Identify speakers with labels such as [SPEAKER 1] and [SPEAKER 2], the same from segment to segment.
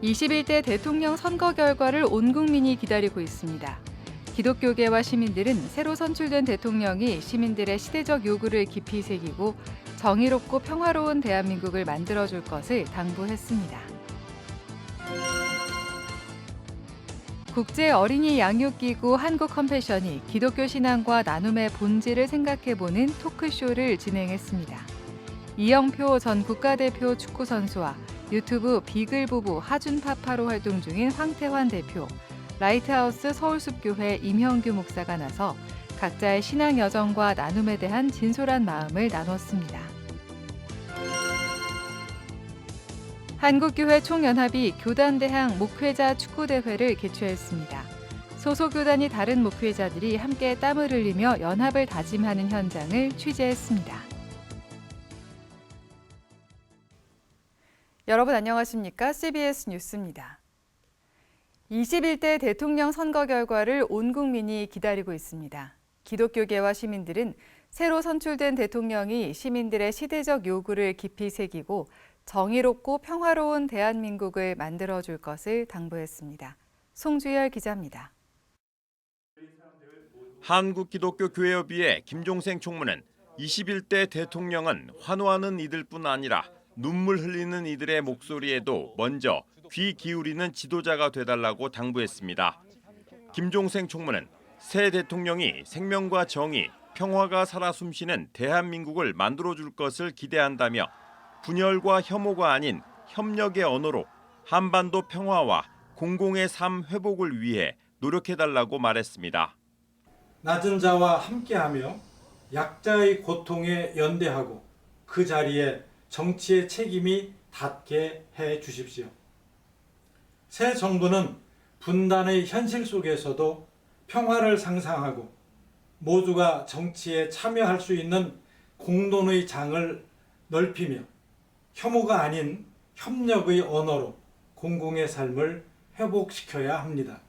[SPEAKER 1] 21대 대통령 선거 결과를 온 국민이 기다리고 있습니다. 기독교계와 시민들은 새로 선출된 대통령이 시민들의 시대적 요구를 깊이 새기고 정의롭고 평화로운 대한민국을 만들어줄 것을 당부했습니다. 국제 어린이 양육기구 한국컴패션이 기독교 신앙과 나눔의 본질을 생각해보는 토크쇼를 진행했습니다. 이영표 전 국가대표 축구선수와 유튜브 비글 부부 하준파파로 활동 중인 황태환 대표, 라이트하우스 서울숲교회 임형규 목사가 나서 각자의 신앙 여정과 나눔에 대한 진솔한 마음을 나눴습니다. 한국교회 총연합이 교단대항 목회자 축구대회를 개최했습니다. 소속 교단이 다른 목회자들이 함께 땀을 흘리며 연합을 다짐하는 현장을 취재했습니다. 여러분 안녕하십니까? CBS 뉴스입니다. 21대 대통령 선거 결과를 온 국민이 기다리고 있습니다. 기독교계와 시민들은 새로 선출된 대통령이 시민들의 시대적 요구를 깊이 새기고 정의롭고 평화로운 대한민국을 만들어줄 것을 당부했습니다. 송주열 기자입니다.
[SPEAKER 2] 한국기독교교회협의회 김종생 총무는 21대 대통령은 환호하는 이들뿐 아니라 눈물 흘리는 이들의 목소리에도 먼저 귀 기울이는 지도자가 되달라고 당부했습니다. 김종생 총무는 새 대통령이 생명과 정의, 평화가 살아 숨쉬는 대한민국을 만들어줄 것을 기대한다며 분열과 혐오가 아닌 협력의 언어로 한반도 평화와 공공의 삶 회복을 위해 노력해달라고 말했습니다.
[SPEAKER 3] 낮은 자와 함께하며 약자의 고통에 연대하고 그 자리에 정치의 책임이 닿게 해 주십시오. 새 정부는 분단의 현실 속에서도 평화를 상상하고 모두가 정치에 참여할 수 있는 공론의 장을 넓히며 혐오가 아닌 협력의 언어로 공공의 삶을 회복시켜야 합니다.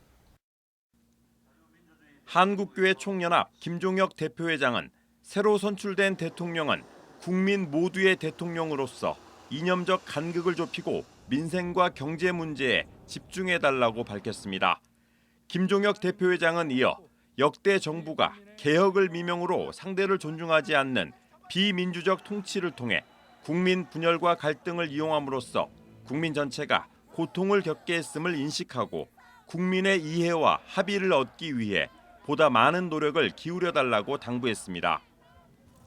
[SPEAKER 2] 한국교회 총연합 김종혁 대표회장은 새로 선출된 대통령은 국민 모두의 대통령으로서 이념적 간극을 좁히고 민생과 경제 문제에 집중해달라고 밝혔습니다. 김종혁 대표회장은 이어 역대 정부가 개혁을 미명으로 상대를 존중하지 않는 비민주적 통치를 통해 국민 분열과 갈등을 이용함으로써 국민 전체가 고통을 겪게 했음을 인식하고 국민의 이해와 합의를 얻기 위해 보다 많은 노력을 기울여달라고 당부했습니다.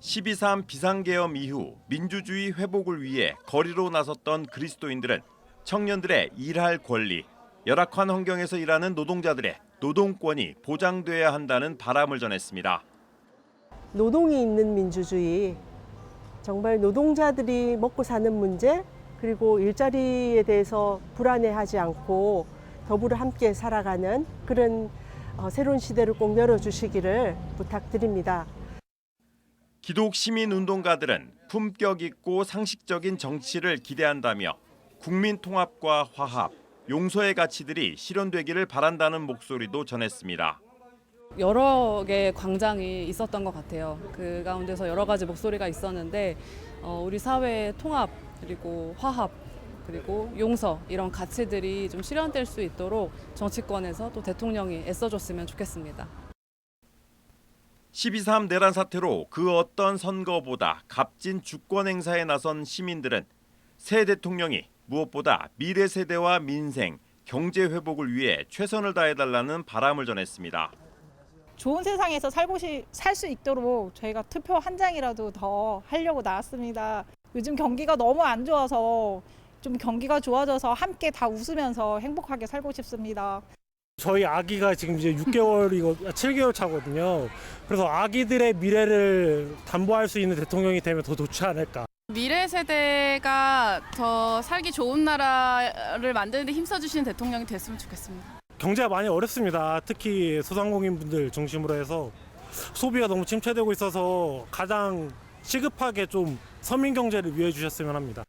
[SPEAKER 2] 12.3 비상계엄 이후 민주주의 회복을 위해 거리로 나섰던 그리스도인들은 청년들의 일할 권리, 열악한 환경에서 일하는 노동자들의 노동권이 보장돼야 한다는 바람을 전했습니다.
[SPEAKER 4] 노동이 있는 민주주의, 정말 노동자들이 먹고 사는 문제, 그리고 일자리에 대해서 불안해하지 않고 더불어 함께 살아가는 그런 새로운 시대를 꼭 열어주시기를 부탁드립니다.
[SPEAKER 2] 기독 시민운동가들은 품격 있고 상식적인 정치를 기대한다며 국민 통합과 화합, 용서의 가치들이 실현되기를 바란다는 목소리도 전했습니다.
[SPEAKER 5] 여러 개의 광장이 있었던 것 같아요. 그 가운데서 여러 가지 목소리가 있었는데 우리 사회의 통합, 그리고 화합, 그리고 용서 이런 가치들이 좀 실현될 수 있도록 정치권에서 또 대통령이 애써줬으면 좋겠습니다.
[SPEAKER 2] 12.3 내란 사태로 그 어떤 선거보다 값진 주권 행사에 나선 시민들은 새 대통령이 무엇보다 미래 세대와 민생, 경제 회복을 위해 최선을 다해달라는 바람을 전했습니다.
[SPEAKER 6] 좋은 세상에서 살 수 있도록 저희가 투표 한 장이라도 더 하려고 나왔습니다. 요즘 경기가 너무 안 좋아서 좀 경기가 좋아져서 함께 다 웃으면서 행복하게 살고 싶습니다.
[SPEAKER 7] 저희 아기가 지금 이제 6개월이고 7개월 차거든요. 그래서 아기들의 미래를 담보할 수 있는 대통령이 되면 더 좋지 않을까.
[SPEAKER 8] 미래 세대가 더 살기 좋은 나라를 만드는 데 힘써주시는 대통령이 됐으면 좋겠습니다.
[SPEAKER 7] 경제가 많이 어렵습니다. 특히 소상공인분들 중심으로 해서 소비가 너무 침체되고 있어서 가장 시급하게 좀 서민 경제를 위해 주셨으면 합니다.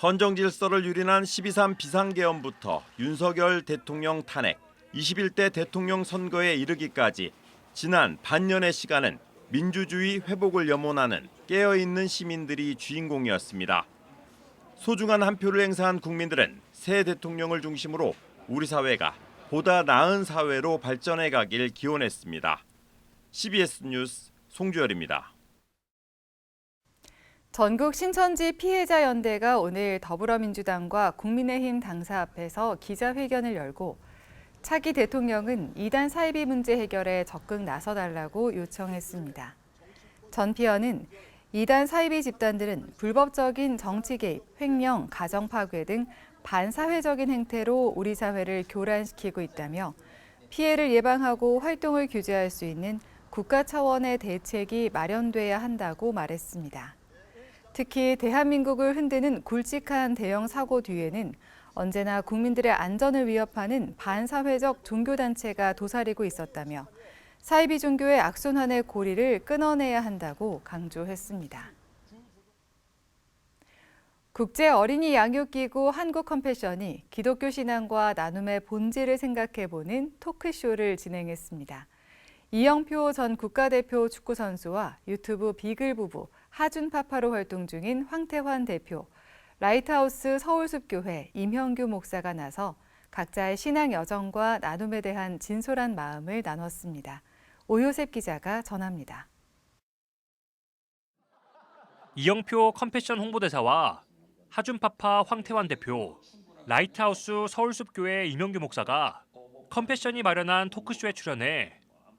[SPEAKER 2] 헌정 질서를 유린한 12.3 비상계엄부터 윤석열 대통령 탄핵, 21대 대통령 선거에 이르기까지 지난 반년의 시간은 민주주의 회복을 염원하는 깨어있는 시민들이 주인공이었습니다. 소중한 한 표를 행사한 국민들은 새 대통령을 중심으로 우리 사회가 보다 나은 사회로 발전해 가길 기원했습니다. CBS 뉴스 송주열입니다.
[SPEAKER 1] 전국 신천지 피해자 연대가 오늘 더불어민주당과 국민의힘 당사 앞에서 기자회견을 열고 차기 대통령은 이단 사이비 문제 해결에 적극 나서달라고 요청했습니다. 전 피어는 이단 사이비 집단들은 불법적인 정치 개입, 횡령, 가정 파괴 등 반사회적인 행태로 우리 사회를 교란시키고 있다며 피해를 예방하고 활동을 규제할 수 있는 국가 차원의 대책이 마련돼야 한다고 말했습니다. 특히 대한민국을 흔드는 굵직한 대형 사고 뒤에는 언제나 국민들의 안전을 위협하는 반사회적 종교단체가 도사리고 있었다며 사이비 종교의 악순환의 고리를 끊어내야 한다고 강조했습니다. 국제 어린이 양육기구 한국컴패션이 기독교 신앙과 나눔의 본질을 생각해보는 토크쇼를 진행했습니다. 이영표 전 국가대표 축구선수와 유튜브 비글 부부 하준파파로 활동 중인 황태환 대표, 라이트하우스 서울숲교회 임형규 목사가 나서 각자의 신앙 여정과 나눔에 대한 진솔한 마음을 나눴습니다. 오요셉 기자가 전합니다.
[SPEAKER 9] 이영표 컴패션 홍보대사와 하준파파 황태환 대표, 라이트하우스 서울숲교회 임형규 목사가 컴패션이 마련한 토크쇼에 출연해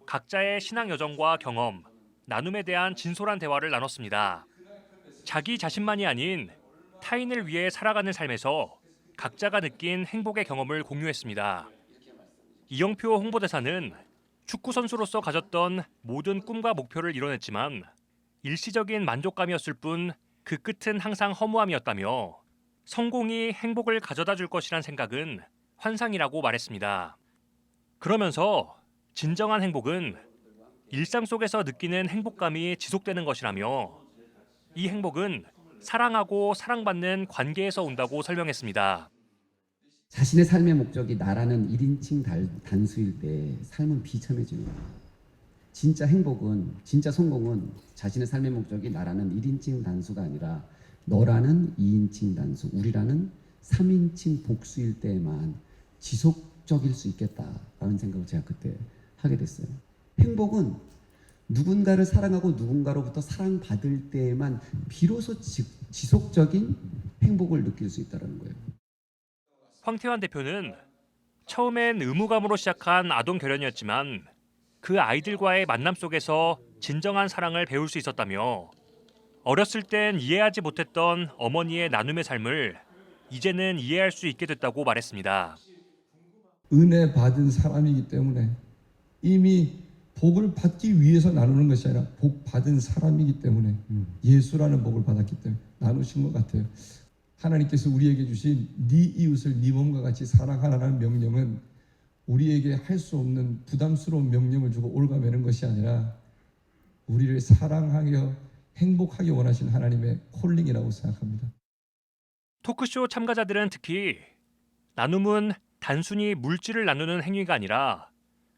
[SPEAKER 9] 각자의 신앙 여정과 경험, 나눔에 대한 진솔한 대화를 나눴습니다. 자기 자신만이 아닌 타인을 위해 살아가는 삶에서 각자가 느낀 행복의 경험을 공유했습니다. 이영표 홍보대사는 축구 선수로서 가졌던 모든 꿈과 목표를 이뤄냈지만 일시적인 만족감이었을 뿐 그 끝은 항상 허무함이었다며 성공이 행복을 가져다 줄 것이란 생각은 환상이라고 말했습니다. 그러면서 진정한 행복은 일상 속에서 느끼는 행복감이 지속되는 것이라며 이 행복은 사랑하고 사랑받는 관계에서 온다고 설명했습니다.
[SPEAKER 10] 자신의 삶의 목적이 나라는 1인칭 단수일 때 삶은 비참해지는 거예요. 진짜 행복은, 진짜 성공은 자신의 삶의 목적이 나라는 1인칭 단수가 아니라 너라는 2인칭 단수, 우리라는 3인칭 복수일 때만 지속적일 수 있겠다라는 생각을 제가 그때 하게 됐어요. 행복은 누군가를 사랑하고 누군가로부터 사랑받을 때에만 비로소 지속적인 행복을 느낄 수 있다는 거예요.
[SPEAKER 9] 황태환 대표는 처음엔 의무감으로 시작한 아동 결연이었지만 그 아이들과의 만남 속에서 진정한 사랑을 배울 수 있었다며 어렸을 땐 이해하지 못했던 어머니의 나눔의 삶을 이제는 이해할 수 있게 됐다고 말했습니다.
[SPEAKER 11] 은혜 받은 사람이기 때문에 이미 복을 받기 위해서 나누는 것이 아니라 복 받은 사람이기 때문에 예수라는 복을 받았기 때문에 나누신 것 같아요. 하나님께서 우리에게 주신 네 이웃을 네 몸과 같이 사랑하라는 명령은 우리에게 할 수 없는 부담스러운 명령을 주고 올가매는 것이 아니라 우리를 사랑하여 행복하게 원하신 하나님의 콜링이라고 생각합니다.
[SPEAKER 9] 토크쇼 참가자들은 특히 나눔은 단순히 물질을 나누는 행위가 아니라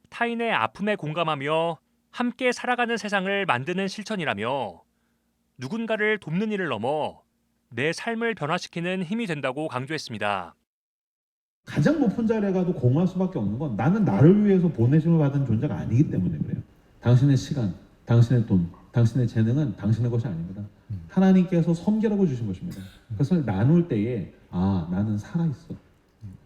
[SPEAKER 9] 타인의 아픔에 공감하며 함께 살아가는 세상을 만드는 실천이라며 누군가를 돕는 일을 넘어 내 삶을 변화시키는 힘이 된다고 강조했습니다.
[SPEAKER 12] 가장 높은 자리에 가도 공허할 수밖에 없는 건 나는 나를 위해서 보내심을 받은 존재가 아니기 때문에 그래요. 당신의 시간, 당신의 돈, 당신의 재능은 당신의 것이 아닙니다. 하나님께서 섬기라고 주신 것입니다. 그래서 나눌 때에 나는 살아있어.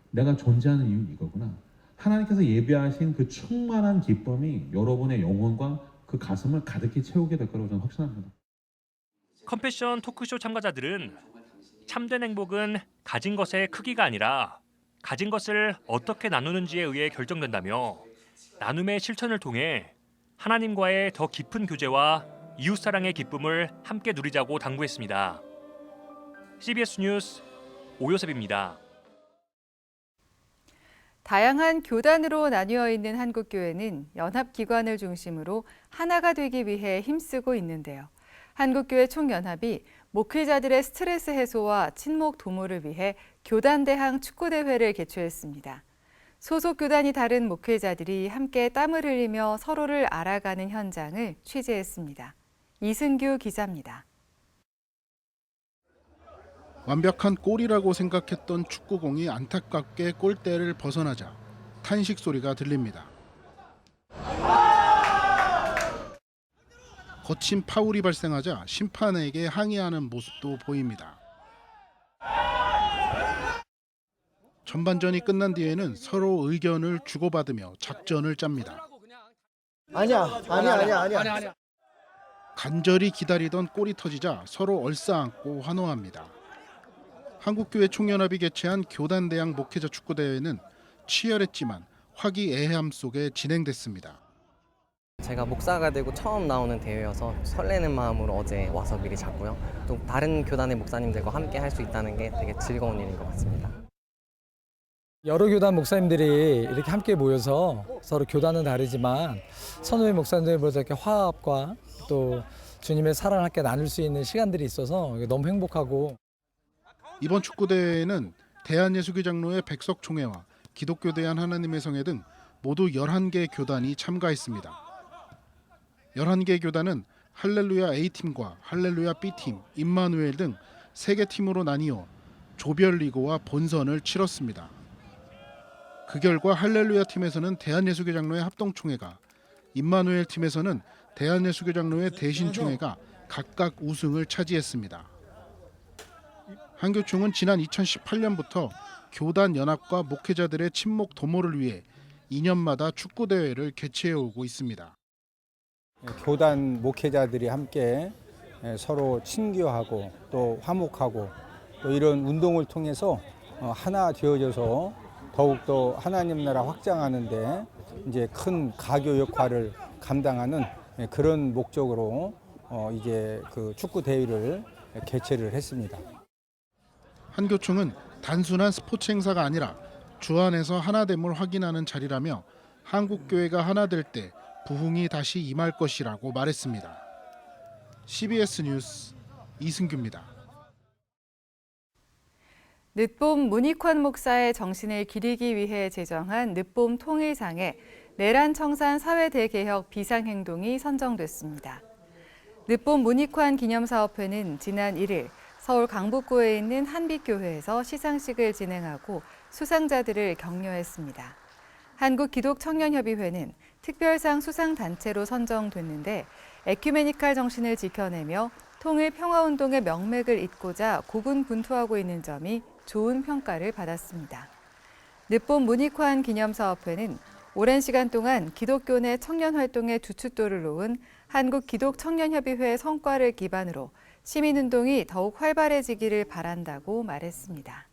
[SPEAKER 12] 내가 존재하는 이유는 이거구나. 하나님께서 예비하신 그 충만한 기쁨이 여러분의 영혼과 그 가슴을 가득히 채우게 될 거라고 저는 확신합니다.
[SPEAKER 9] 컴패션 토크쇼 참가자들은 참된 행복은 가진 것의 크기가 아니라 가진 것을 어떻게 나누는지에 의해 결정된다며 나눔의 실천을 통해 하나님과의 더 깊은 교제와 이웃사랑의 기쁨을 함께 누리자고 당부했습니다. CBS 뉴스 오요셉입니다.
[SPEAKER 1] 다양한 교단으로 나뉘어 있는 한국교회는 연합기관을 중심으로 하나가 되기 위해 힘쓰고 있는데요. 한국교회 총연합이 목회자들의 스트레스 해소와 친목 도모를 위해 교단 대항 축구대회를 개최했습니다. 소속 교단이 다른 목회자들이 함께 땀을 흘리며 서로를 알아가는 현장을 취재했습니다. 이승규 기자입니다.
[SPEAKER 13] 완벽한 골이라고 생각했던 축구공이 안타깝게 골대를 벗어나자 탄식 소리가 들립니다. 거친 파울이 발생하자 심판에게 항의하는 모습도 보입니다. 전반전이 끝난 뒤에는 서로 의견을 주고받으며 작전을 짭니다.
[SPEAKER 14] 아니야.
[SPEAKER 13] 간절히 기다리던 골이 터지자 서로 얼싸안고 환호합니다. 한국교회 총연합이 개최한 교단대항 목회자 축구대회는 치열했지만 화기애애함 속에 진행됐습니다.
[SPEAKER 15] 제가 목사가 되고 처음 나오는 대회여서 설레는 마음으로 어제 와서 미리 잤고요. 또 다른 교단의 목사님들과 함께 할 수 있다는 게 되게 즐거운 일인 것 같습니다.
[SPEAKER 16] 여러 교단 목사님들이 이렇게 함께 모여서 서로 교단은 다르지만 선후배 목사님들보다 이렇게 화합과 또 주님의 사랑을 함께 나눌 수 있는 시간들이 있어서 너무 행복하고,
[SPEAKER 13] 이번 축구대회에는 대한예수교장로회 백석총회와 기독교대한 하나님의 성회 등 모두 11개 교단이 참가했습니다. 11개 교단은 할렐루야 A팀과 할렐루야 B팀, 임마누엘 등 3개 팀으로 나뉘어 조별리그와 본선을 치렀습니다. 그 결과 할렐루야 팀에서는 대한예수교장로회 합동총회가, 임마누엘 팀에서는 대한예수교장로회 대신총회가 각각 우승을 차지했습니다. 한교총은 지난 2018년부터 교단 연합과 목회자들의 친목 도모를 위해 2년마다 축구대회를 개최해 오고 있습니다.
[SPEAKER 17] 교단 목회자들이 함께 서로 친교하고 또 화목하고 또 이런 운동을 통해서 하나 되어져서 더욱더 하나님 나라 확장하는데 이제 큰 가교 역할을 감당하는 그런 목적으로 이제 그 축구 대회를 개최를 했습니다.
[SPEAKER 13] 한교총은 단순한 스포츠 행사가 아니라 주 안에서 하나됨을 확인하는 자리라며 한국교회가 하나 될 때 부흥이 다시 임할 것이라고 말했습니다. CBS 뉴스 이승규입니다.
[SPEAKER 1] 늦봄 문익환 목사의 정신을 기리기 위해 제정한 늦봄 통일상에 내란 청산 사회대개혁 비상행동이 선정됐습니다. 늦봄 문익환 기념사업회는 지난 1일 서울 강북구에 있는 한빛교회에서 시상식을 진행하고 수상자들을 격려했습니다. 한국기독청년협의회는 특별상 수상단체로 선정됐는데 에큐메니칼 정신을 지켜내며 통일 평화운동의 명맥을 잇고자 고군분투하고 있는 점이 좋은 평가를 받았습니다. 늦봄 문익환 기념사업회는 오랜 시간 동안 기독교 내 청년 활동의 주춧돌을 놓은 한국기독청년협의회의 성과를 기반으로 시민운동이 더욱 활발해지기를 바란다고 말했습니다.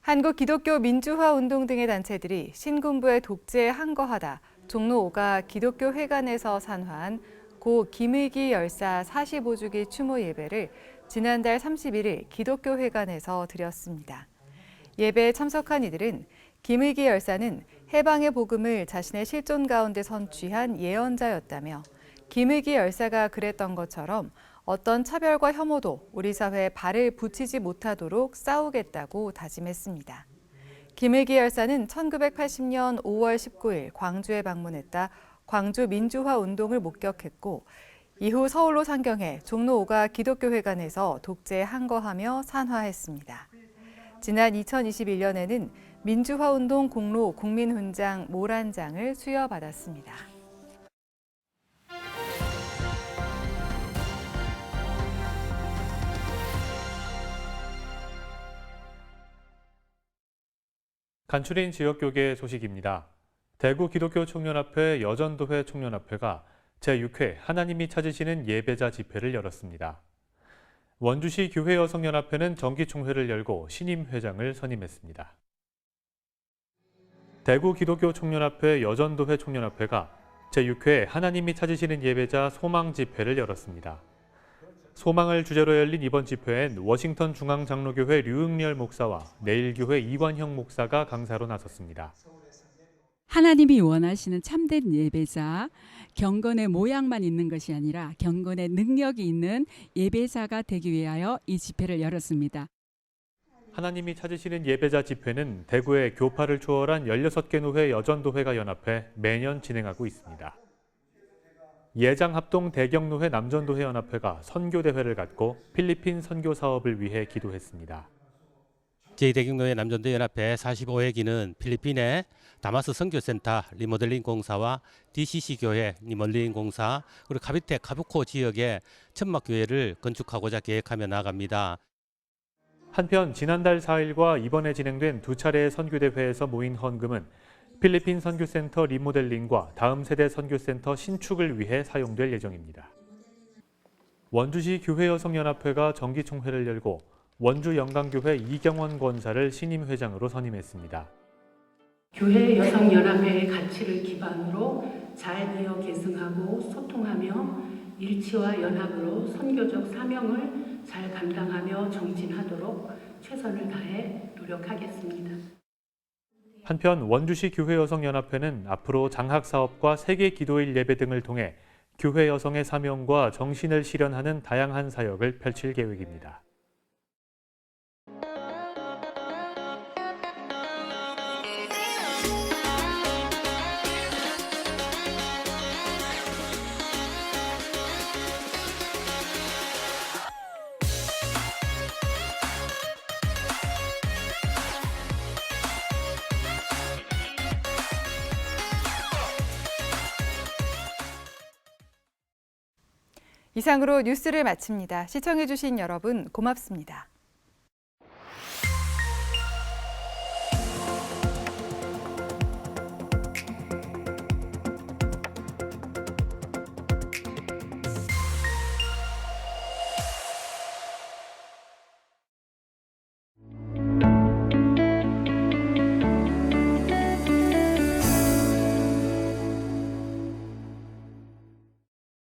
[SPEAKER 1] 한국기독교민주화운동 등의 단체들이 신군부의 독재에 항거하다 종로 5가 기독교회관에서 산화한 고 김의기 열사 45주기 추모 예배를 지난달 31일 기독교회관에서 드렸습니다. 예배에 참석한 이들은 김의기 열사는 해방의 복음을 자신의 실존 가운데 선취한 예언자였다며 김의기 열사가 그랬던 것처럼 어떤 차별과 혐오도 우리 사회에 발을 붙이지 못하도록 싸우겠다고 다짐했습니다. 김의기 열사는 1980년 5월 19일 광주에 방문했다 광주 민주화 운동을 목격했고 이후 서울로 상경해 종로 5가 기독교회관에서 독재에 항거하며 산화했습니다. 지난 2021년에는 민주화운동 공로 국민훈장 모란장을 수여받았습니다.
[SPEAKER 9] 간추린 지역교계 소식입니다. 대구 기독교 청년합회 여전도회 청년합회가 제6회 하나님이 찾으시는 예배자 집회를 열었습니다. 원주시 교회 여성연합회는 정기총회를 열고 신임 회장을 선임했습니다. 대구 기독교 청년합회 여전도회 청년합회가 제6회 하나님이 찾으시는 예배자 소망 집회를 열었습니다. 소망을 주제로 열린 이번 집회엔 워싱턴 중앙장로교회 류응렬 목사와 내일교회 이완형 목사가 강사로 나섰습니다.
[SPEAKER 18] 하나님이 원하시는 참된 예배자, 경건의 모양만 있는 것이 아니라 경건의 능력이 있는 예배자가 되기 위하여 이 집회를 열었습니다.
[SPEAKER 9] 하나님이 찾으시는 예배자 집회는 대구의 교파를 초월한 16개 노회 여전도회가 연합해 매년 진행하고 있습니다. 예장합동 대경노회 남전도회 연합회가 선교대회를 갖고 필리핀 선교 사업을 위해 기도했습니다.
[SPEAKER 19] 제2대경노회 남전도회 연합회 45회기는 필리핀의 다마스 선교센터 리모델링 공사와 DCC 교회 리모델링 공사 그리고 카비테 카부코 지역의 천막교회를 건축하고자 계획하며 나아갑니다.
[SPEAKER 9] 한편 지난달 4일과 이번에 진행된 두 차례의 선교대회에서 모인 헌금은 필리핀 선교센터 리모델링과 다음 세대 선교센터 신축을 위해 사용될 예정입니다. 원주시 교회여성연합회가 정기총회를 열고 원주 영광교회 이경원 권사를 신임 회장으로 선임했습니다.
[SPEAKER 20] 교회 여성연합회의 가치를 기반으로 잘 이어 계승하고 소통하며 일치와 연합으로 선교적 사명을 잘 감당하며 정진하도록 최선을 다해 노력하겠습니다.
[SPEAKER 9] 한편 원주시 교회여성연합회는 앞으로 장학사업과 세계기도일 예배 등을 통해 교회 여성의 사명과 정신을 실현하는 다양한 사역을 펼칠 계획입니다.
[SPEAKER 1] 이상으로 뉴스를 마칩니다. 시청해주신 여러분 고맙습니다.